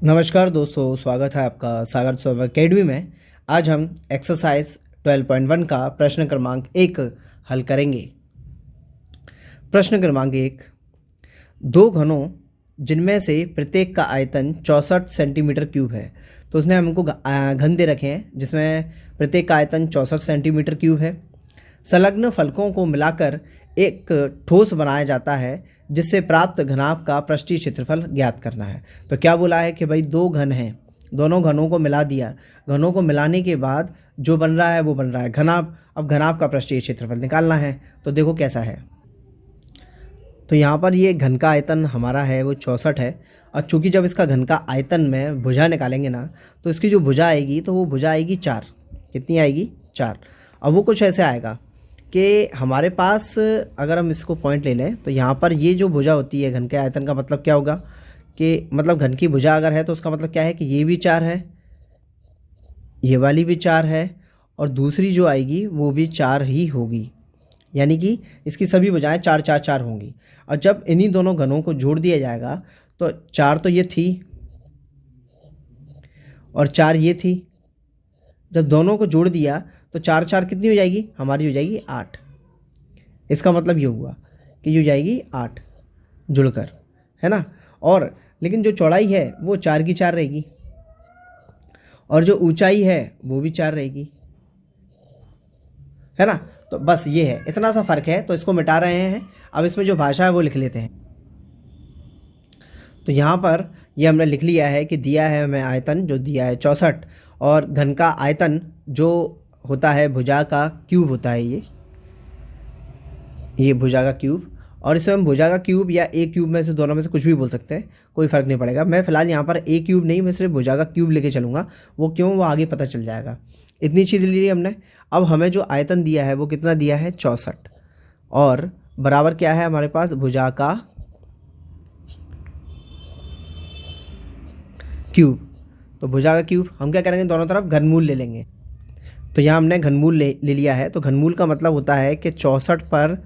नमस्कार दोस्तों, स्वागत है आपका सागर सर्वर अकेडमी में। आज हम एक्सरसाइज 12.1 का प्रश्न क्रमांक 1 हल करेंगे। प्रश्न क्रमांक 1, दो घनों जिनमें से प्रत्येक का आयतन 64 सेंटीमीटर क्यूब है। तो उसने हमको घन दे रखे हैं जिसमें प्रत्येक का आयतन 64 सेंटीमीटर क्यूब है। संलग्न फलकों को मिलाकर एक ठोस बनाया जाता है जिससे प्राप्त घनाभ का पृष्ठीय क्षेत्रफल ज्ञात करना है। तो क्या बोला है कि भाई दो घन हैं, दोनों घनों को मिला दिया, घनों को मिलाने के बाद जो बन रहा है वो बन रहा है घनाभ। अब घनाभ का पृष्ठीय क्षेत्रफल निकालना है। तो देखो कैसा है। तो यहाँ पर ये घन का आयतन हमारा है वो 64 है। और चूंकि जब इसका घन का आयतन में भुजा निकालेंगे ना, तो इसकी जो भुजा आएगी तो वो भुजा आएगी 4। कितनी आएगी? 4। अब वो कुछ ऐसे आएगा कि हमारे पास अगर हम इसको पॉइंट ले लें तो यहाँ पर ये जो भुजा होती है घन के आयतन का मतलब क्या होगा कि मतलब घन की भुजा अगर है तो उसका मतलब क्या है कि ये भी 4 है, ये वाली भी 4 है और दूसरी जो आएगी वो भी 4 ही होगी। यानी कि इसकी सभी भुजाएं 4 4 4 होंगी। और जब इन्हीं दोनों घनों को जोड़ दिया जाएगा तो 4 तो ये थी और 4 ये थी। जब दोनों को जोड़ दिया तो 4 4 कितनी हो जाएगी? हमारी हो जाएगी 8। इसका मतलब ये हुआ कि ये हो जाएगी 8 जुड़कर, है ना। और लेकिन जो चौड़ाई है वो 4 की 4 रहेगी और जो ऊंचाई है वो भी 4 रहेगी, है ना। तो बस ये है, इतना सा फर्क है। तो इसको मिटा रहे हैं। अब इसमें जो भाषा है वो लिख लेते हैं। तो यहाँ पर ये हमने लिख लिया है कि दिया है हमें आयतन, जो दिया है 64, और घन का आयतन जो होता है भुजा का क्यूब होता है, ये भुजा का क्यूब। और इसे हम भुजा का क्यूब या ए क्यूब में से दोनों में से कुछ भी बोल सकते हैं, कोई फ़र्क नहीं पड़ेगा। मैं फ़िलहाल यहाँ पर ए क्यूब नहीं, मैं सिर्फ भुजा का क्यूब लेके चलूँगा। वो क्यों, वो आगे पता चल जाएगा। इतनी चीज़ ले ली हमने। अब हमें जो आयतन दिया है वो कितना दिया है? 64। और बराबर क्या है हमारे पास? भुजा का क्यूब। तो भुजा का क्यूब हम क्या करेंगे, दोनों तरफ घनमूल ले लेंगे। तो यहाँ हमने घनमूल ले लिया है। तो घनमूल का मतलब होता है कि 64 पर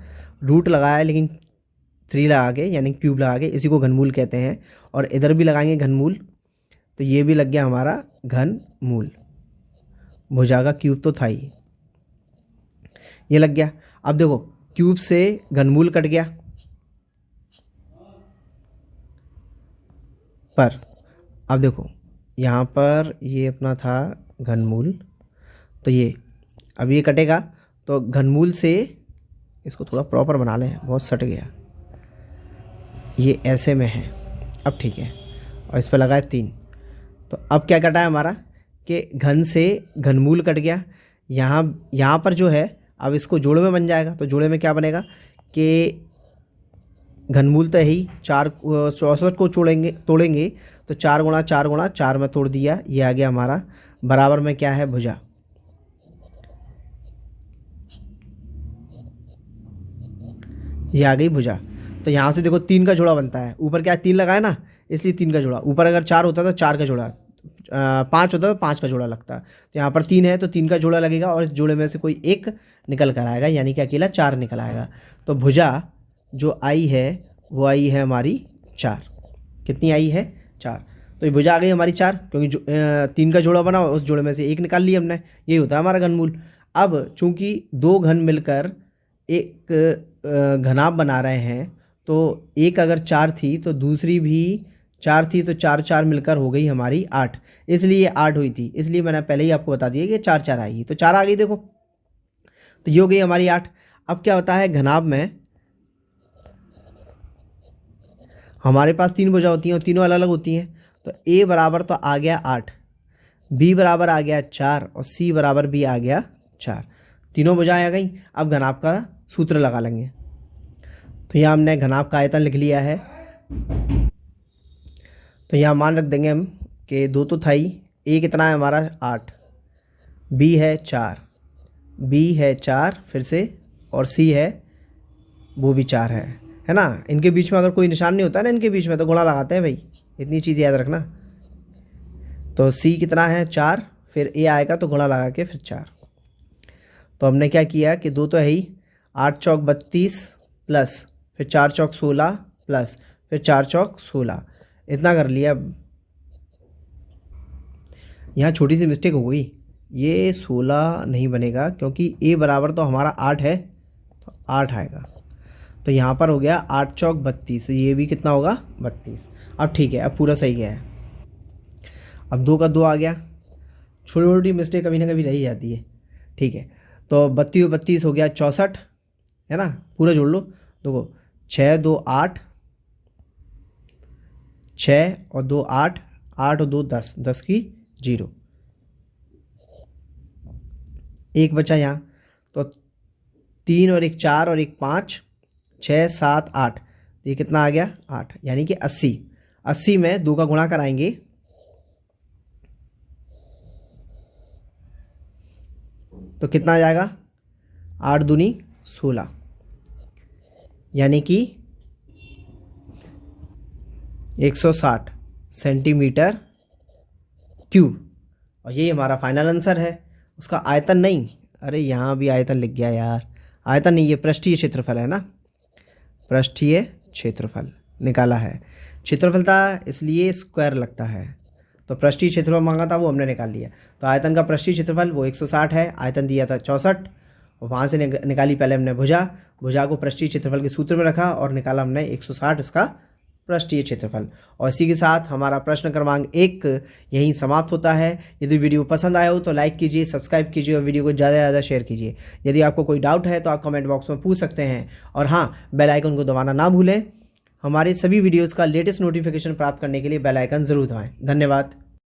रूट लगाया लेकिन 3 लगा के, यानी क्यूब लगा के, इसी को घनमूल कहते हैं। और इधर भी लगाएंगे घनमूल, तो ये भी लग गया हमारा घनमूल। भुजा का क्यूब तो था ही, ये लग गया। अब देखो क्यूब से घनमूल कट गया पर। अब देखो यहाँ पर ये अपना था घनमूल, तो ये अब ये कटेगा तो घनमूल से, इसको थोड़ा प्रॉपर बना लें, बहुत सट गया, ये ऐसे में है। अब ठीक है। और इस पर लगाए 3। तो अब क्या कटा है हमारा कि घन से घनमूल कट गया। यहाँ पर जो है अब इसको जोड़े में बन जाएगा। तो जोड़े में क्या बनेगा कि घनमूल तो है ही 4, 64 को तोड़ेंगे तो 4 गुणा 4 गुणा 4 में तोड़ दिया, ये आ गया हमारा। बराबर में क्या है? भुजा। ये आ गई भुजा। तो यहाँ से देखो 3 का जोड़ा बनता है। ऊपर क्या 3 लगाए ना, इसलिए 3 का जोड़ा। ऊपर अगर 4 होता तो 4 का जोड़ा, 5 होता तो 5 का जोड़ा लगता। तो यहाँ पर 3 है तो 3 का जोड़ा लगेगा और इस जोड़े में से कोई एक निकल कर आएगा, यानी कि अकेला 4 निकल आएगा। तो भुजा जो आई है वो आई है हमारी 4। कितनी आई है? 4। तो ये भुजा आ गई हमारी 4, क्योंकि 3 का जोड़ा बना, उस जोड़े में से एक निकाल लिया हमने। यही होता है हमारा घनमूल। अब चूंकि दो घन मिलकर एक घनाभ बना रहे हैं, तो एक अगर 4 थी तो दूसरी भी 4 थी, तो 4 4 मिलकर हो गई हमारी 8। इसलिए 8 हुई थी, इसलिए मैंने पहले ही आपको बता दिया कि 4 4 आएगी। तो 4 आ गई देखो, तो ये हो गई हमारी 8। अब क्या होता है घनाभ में, हमारे पास 3 भुजा होती हैं और तीनों अलग अलग होती हैं। तो ए बराबर तो आ गया 8, बी बराबर आ गया 4 और सी बराबर भी आ गया 4। तीनों भुजाएं आ गई। अब घनाभ का सूत्र लगा लेंगे। तो यहाँ हमने घनाभ का आयतन लिख लिया है। तो यहाँ मान रख देंगे हम कि 2 तो था ही, ए कितना है हमारा? 8, बी है 4, बी है 4 फिर से, और सी है वो भी 4 है ना। इनके बीच में अगर कोई निशान नहीं होता ना इनके बीच में, तो गुणा लगाते हैं भाई, इतनी चीज़ याद रखना। तो सी कितना है? 4, फिर ए आएगा तो गुणा लगा के फिर 4। तो हमने क्या किया कि 2 तो है ही, 8 चौक 32 प्लस फिर 4 चौक 16 प्लस फिर 4 चौक 16, इतना कर लिया। यहाँ छोटी सी मिस्टेक हो गई, ये 16 नहीं बनेगा क्योंकि ए बराबर तो हमारा 8 है, तो 8 आएगा। तो यहाँ पर हो गया 8 चौक 32, तो ये भी कितना होगा 32। अब ठीक है, अब पूरा सही गया है। अब 2 का 2 आ गया, छोटी छोटी मिस्टेक कभी ना कभी रह ही जाती है। ठीक है, तो 32 और 32 हो गया 64, है ना, पूरा जोड़ लो। देखो 6 2 8, 6 और 2 8, 8 और 2 10, 10 की 0, एक बचा यहाँ, तो 3 और 1 4 और 1 5, 6 7 8, ये कितना आ गया 8, यानी कि 80। 80 में 2 का गुणा कराएंगे तो कितना आ जाएगा, 8 दूनी 16, यानी कि 160 सेंटीमीटर क्यूब। और यही हमारा फाइनल आंसर है। उसका आयतन नहीं, अरे यहाँ भी आयतन लिख गया यार, आयतन नहीं, ये पृष्ठीय क्षेत्रफल है ना, पृष्ठीय क्षेत्रफल निकाला है। क्षेत्रफल था इसलिए स्क्वायर लगता है, तो पृष्ठीय क्षेत्रफल मांगा था वो हमने निकाल लिया। तो आयतन का पृष्ठीय क्षेत्रफल वो 160 है, आयतन दिया था 64, और वहाँ से निकाली पहले हमने भुजा, भुजा को पृष्ठीय क्षेत्रफल के सूत्र में रखा और निकाला हमने 160 इसका पृष्ठीय क्षेत्रफल। और इसी के साथ हमारा प्रश्न क्रमांक 1 यहीं समाप्त होता है। यदि वीडियो पसंद आया हो तो लाइक कीजिए, सब्सक्राइब कीजिए और वीडियो को ज़्यादा से ज़्यादा शेयर कीजिए। यदि आपको कोई डाउट है तो आप कमेंट बॉक्स में पूछ सकते हैं। और हाँ, बेल आइकन को दबाना ना भूलें। हमारे सभी वीडियोज़ का लेटेस्ट नोटिफिकेशन प्राप्त करने के लिए बेल आइकन ज़रूर दबाएँ। धन्यवाद।